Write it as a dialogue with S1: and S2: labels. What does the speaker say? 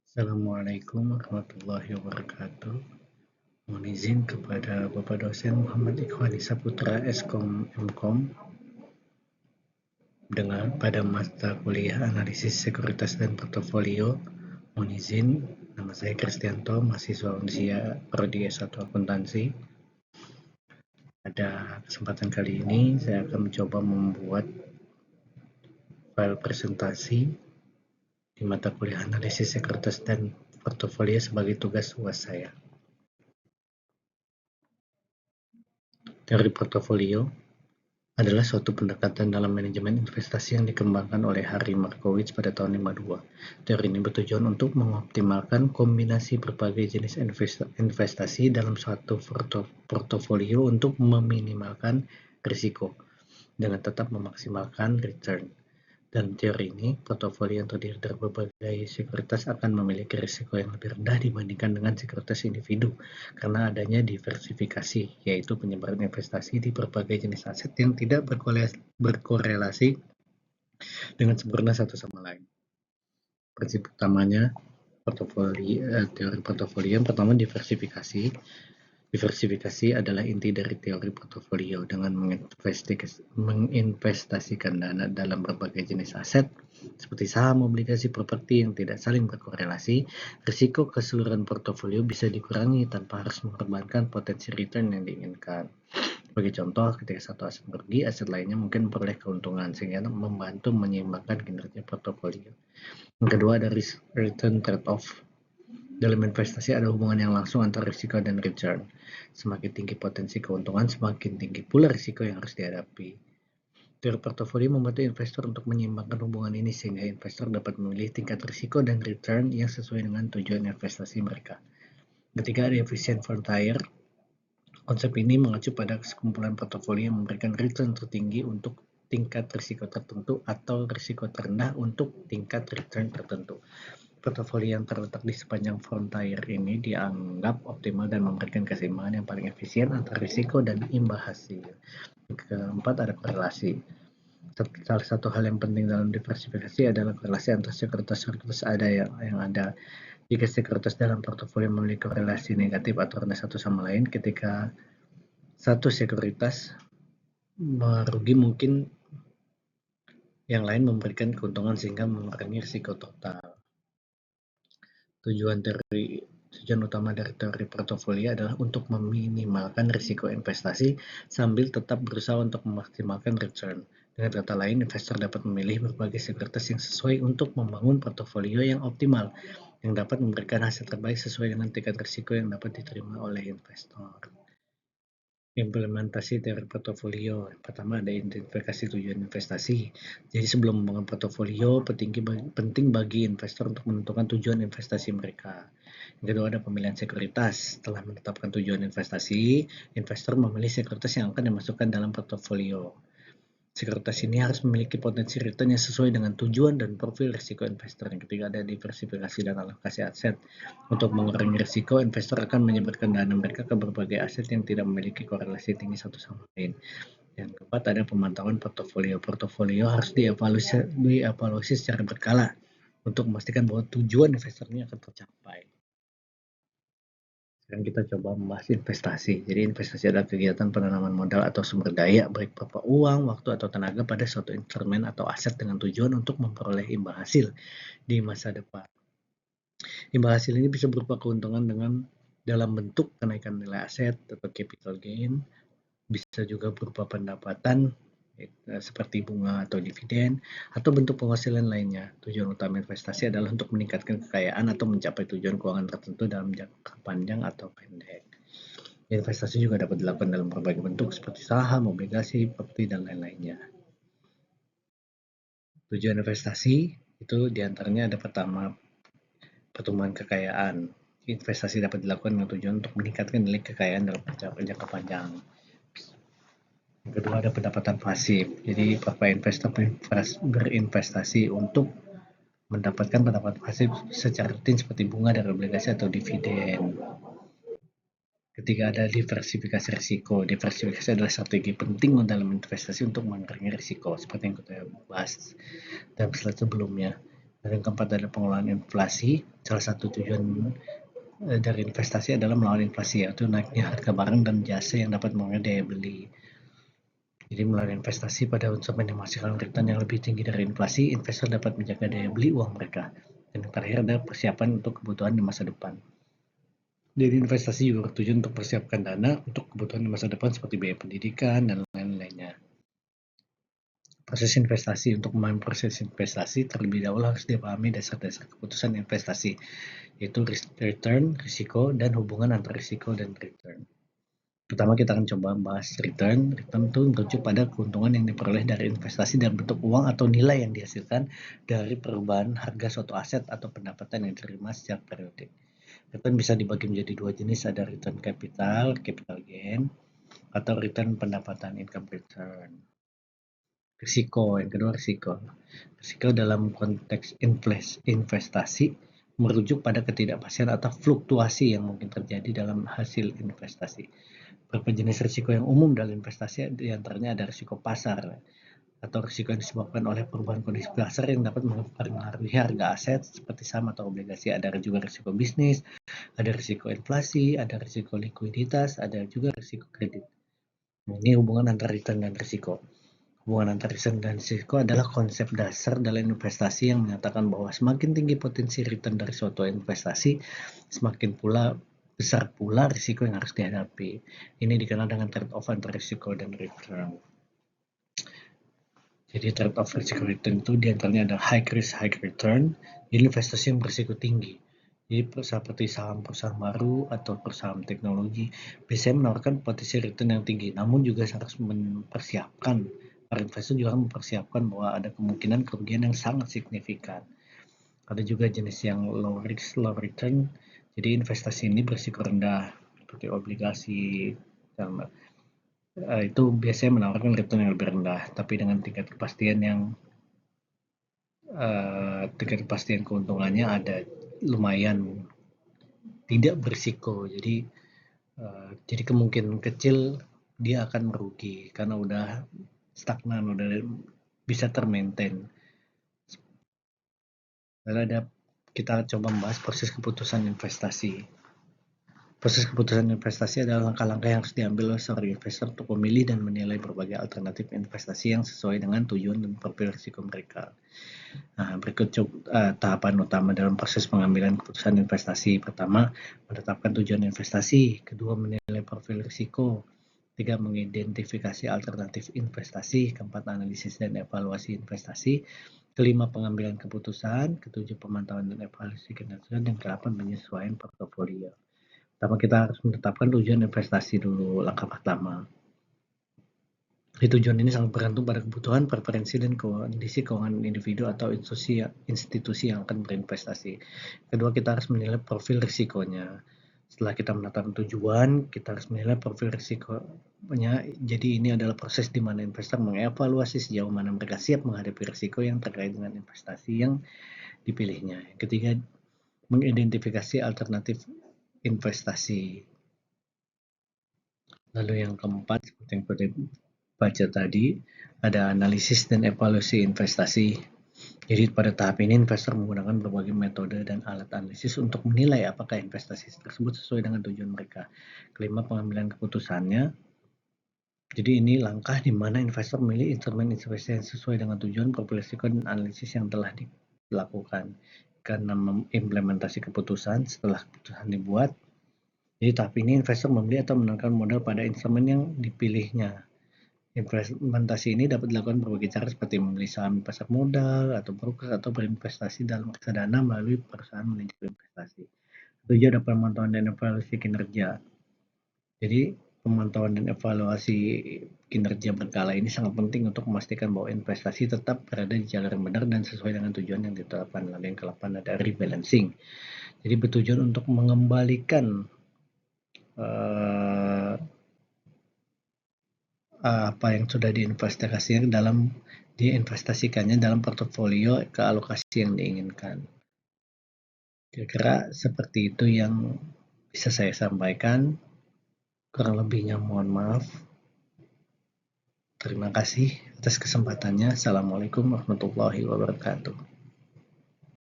S1: Assalamualaikum warahmatullahi wabarakatuh. Mohon izin kepada Bapak Dosen Muhammad Ikhwani Saputra Skom Mkom dengan pada mata kuliah Analisis Sekuritas dan Portofolio. Mohon izin, nama saya Kristianto, mahasiswa Unsia Prodi S1 Akuntansi. Pada kesempatan kali ini saya akan mencoba membuat file presentasi di mata kuliah Analisis Sekuritas dan Portofolio sebagai tugas UAS saya. Teori portofolio adalah suatu pendekatan dalam manajemen investasi yang dikembangkan oleh Harry Markowitz pada tahun 52. Teori ini bertujuan untuk mengoptimalkan kombinasi berbagai jenis investasi dalam suatu portofolio untuk meminimalkan risiko dengan tetap memaksimalkan return. Dalam teori ini, portofolio yang terdiri dari berbagai sekuritas akan memiliki risiko yang lebih rendah dibandingkan dengan sekuritas individu karena adanya diversifikasi, yaitu penyebaran investasi di berbagai jenis aset yang tidak berkorelasi dengan sempurna satu sama lain. Prinsip utamanya teori portofolio yang pertama diversifikasi. Diversifikasi adalah inti dari teori portofolio. Dengan menginvestasikan dana dalam berbagai jenis aset seperti saham, obligasi, properti yang tidak saling berkorelasi, risiko keseluruhan portofolio bisa dikurangi tanpa harus mengorbankan potensi return yang diinginkan. Sebagai contoh, ketika satu aset merugi, aset lainnya mungkin memperoleh keuntungan sehingga membantu menyeimbangkan kinerja portofolio. Yang kedua ada risk return trade-off. Dalam investasi ada hubungan yang langsung antara risiko dan return. Semakin tinggi potensi keuntungan, semakin tinggi pula risiko yang harus dihadapi. Teori portofolio membantu investor untuk menyeimbangkan hubungan ini sehingga investor dapat memilih tingkat risiko dan return yang sesuai dengan tujuan investasi mereka. Ketiga ada efficient frontier. Konsep ini mengacu pada sekumpulan portofolio yang memberikan return tertinggi untuk tingkat risiko tertentu atau risiko terendah untuk tingkat return tertentu. Portofolio yang terletak di sepanjang frontier ini dianggap optimal dan memberikan keseimbangan yang paling efisien antara risiko dan imbal hasil. Keempat ada korelasi. Salah satu hal yang penting dalam diversifikasi adalah korelasi antara sekuritas ada yang ada. Jika sekuritas dalam portofolio memiliki korelasi negatif atau rendah satu sama lain, ketika satu sekuritas merugi mungkin yang lain memberikan keuntungan sehingga mengurangi risiko total. Tujuan utama dari teori portofolio adalah untuk meminimalkan risiko investasi sambil tetap berusaha untuk memaksimalkan return. Dengan kata lain, investor dapat memilih berbagai sekuritas yang sesuai untuk membangun portofolio yang optimal, yang dapat memberikan hasil terbaik sesuai dengan tingkat risiko yang dapat diterima oleh investor. Implementasi teori portofolio. Pertama ada identifikasi tujuan investasi. Jadi sebelum membangun portofolio, penting bagi investor untuk menentukan tujuan investasi mereka. Yang kedua ada pemilihan sekuritas. Setelah menetapkan tujuan investasi, investor memilih sekuritas yang akan dimasukkan dalam portofolio. Sekuritas ini harus memiliki potensi return yang sesuai dengan tujuan dan profil risiko investor. Yang ketiga ada diversifikasi dan alokasi aset. Untuk mengurangi risiko, investor akan menyebarkan dana mereka ke berbagai aset yang tidak memiliki korelasi tinggi satu sama lain. Yang keempat ada pemantauan portofolio. Portofolio harus dievaluasi secara berkala untuk memastikan bahwa tujuan investor ini akan tercapai. Sekarang kita coba membahas investasi. Jadi investasi adalah kegiatan penanaman modal atau sumber daya baik berupa uang, waktu atau tenaga pada suatu instrumen atau aset dengan tujuan untuk memperoleh imbal hasil di masa depan. Imbal hasil ini bisa berupa keuntungan dalam bentuk kenaikan nilai aset atau capital gain, bisa juga berupa pendapatan seperti bunga atau dividen, atau bentuk penghasilan lainnya. Tujuan utama investasi adalah untuk meningkatkan kekayaan atau mencapai tujuan keuangan tertentu dalam jangka panjang atau pendek. Investasi juga dapat dilakukan dalam berbagai bentuk seperti saham, obligasi, properti, dan lain-lainnya. Tujuan investasi itu diantaranya ada pertama, pertumbuhan kekayaan. Investasi dapat dilakukan dengan tujuan untuk meningkatkan nilai kekayaan dalam jangka panjang. Yang kedua ada pendapatan pasif. Jadi para investor berinvestasi untuk mendapatkan pendapatan pasif secara rutin seperti bunga dari obligasi atau dividen. Ketiga ada diversifikasi risiko. Diversifikasi adalah strategi penting dalam investasi untuk mengurangi risiko seperti yang kita bahas dalam slide sebelumnya. Dan yang keempat adalah pengelolaan inflasi. Salah satu tujuan dari investasi adalah melawan inflasi, yaitu naiknya harga barang dan jasa yang dapat mengurangi daya beli. Jadi melalui investasi pada instrumen yang menghasilkan return yang lebih tinggi dari inflasi, investor dapat menjaga daya beli uang mereka. Dan yang terakhir adalah persiapan untuk kebutuhan di masa depan. Jadi investasi juga bertujuan untuk persiapkan dana untuk kebutuhan di masa depan seperti biaya pendidikan dan lain-lainnya. Proses investasi. Untuk memahami proses investasi, terlebih dahulu harus dipahami dasar-dasar keputusan investasi, yaitu return, risiko, dan hubungan antara risiko dan return. Pertama kita akan coba bahas return. Return itu merujuk pada keuntungan yang diperoleh dari investasi dalam bentuk uang atau nilai yang dihasilkan dari perubahan harga suatu aset atau pendapatan yang diterima setiap periodik. Return bisa dibagi menjadi dua jenis, ada return capital gain, atau return pendapatan, income return. Risiko, yang kedua risiko. Risiko dalam konteks investasi merujuk pada ketidakpastian atau fluktuasi yang mungkin terjadi dalam hasil investasi. Beberapa jenis risiko yang umum dalam investasi diantaranya ada risiko pasar atau risiko yang disebabkan oleh perubahan kondisi pasar yang dapat mempengaruhi harga aset seperti saham atau obligasi. Ada juga risiko bisnis, ada risiko inflasi, ada risiko likuiditas, ada juga risiko kredit. Ini hubungan antara return dan risiko. Hubungan antara return dan risiko adalah konsep dasar dalam investasi yang menyatakan bahwa semakin tinggi potensi return dari suatu investasi, semakin besar pula risiko yang harus dihadapi. Ini dikenal dengan trade-off antara risiko dan return. Jadi trade-off risiko return itu diantaranya ada high risk, high return. Jadi investasi yang berisiko tinggi. Jadi seperti saham perusahaan baru atau perusahaan teknologi biasanya menawarkan potensi return yang tinggi, namun juga harus mempersiapkan, para investor juga mempersiapkan bahwa ada kemungkinan kerugian yang sangat signifikan. Ada juga jenis yang low risk, low return. Jadi investasi ini berisiko rendah seperti obligasi dan itu biasanya menawarkan return yang lebih rendah, tapi dengan tingkat kepastian keuntungannya ada lumayan tidak berisiko. Jadi kemungkinan kecil dia akan merugi karena udah stagnan, udah bisa termaintain. Lalu kita coba membahas proses keputusan investasi. Proses keputusan investasi adalah langkah-langkah yang harus diambil oleh seorang investor untuk memilih dan menilai berbagai alternatif investasi yang sesuai dengan tujuan dan profil risiko mereka. Nah, berikut tahapan utama dalam proses pengambilan keputusan investasi. Pertama, menetapkan tujuan investasi. Kedua, menilai profil risiko. Tiga, mengidentifikasi alternatif investasi. Keempat, analisis dan evaluasi investasi. Kelima, pengambilan keputusan. Ketujuh, pemantauan dan evaluasi kinerja. Dan kedelapan, penyesuaian portofolio. Pertama kita harus menetapkan tujuan investasi dulu, langkah pertama. Tujuan ini sangat bergantung pada kebutuhan, preferensi, dan kondisi keuangan individu atau institusi yang akan berinvestasi. Kedua, kita harus menilai profil risikonya. Setelah kita menetapkan tujuan, kita harus menilai profil risikonya. Jadi ini adalah proses di mana investor mengevaluasi sejauh mana mereka siap menghadapi risiko yang terkait dengan investasi yang dipilihnya. Yang ketiga, mengidentifikasi alternatif investasi. Lalu yang keempat, seperti yang kita baca tadi, ada analisis dan evaluasi investasi. Jadi pada tahap ini investor menggunakan berbagai metode dan alat analisis untuk menilai apakah investasi tersebut sesuai dengan tujuan mereka. Kelima, pengambilan keputusannya. Jadi ini langkah di mana investor memilih instrumen investasi yang sesuai dengan tujuan, profil risiko, dan analisis yang telah dilakukan. Karena implementasi keputusan, setelah keputusan dibuat, jadi tahap ini investor membeli atau menurunkan modal pada instrumen yang dipilihnya. Implementasi ini dapat dilakukan berbagai cara seperti membeli saham di pasar modal, atau broker, atau berinvestasi dalam reksadana melalui perusahaan manajer investasi. Tujuh, ada pemantauan dan evaluasi kinerja. Jadi pemantauan dan evaluasi kinerja berkala ini sangat penting untuk memastikan bahwa investasi tetap berada di jalur yang benar dan sesuai dengan tujuan yang ditetapkan. Lalu yang ke-8 ada rebalancing. Jadi bertujuan untuk mengembalikan apa yang sudah diinvestasikannya dalam portofolio ke alokasi yang diinginkan. Kira-kira seperti itu yang bisa saya sampaikan. Kurang lebihnya mohon maaf. Terima kasih atas kesempatannya. Assalamualaikum warahmatullahi wabarakatuh.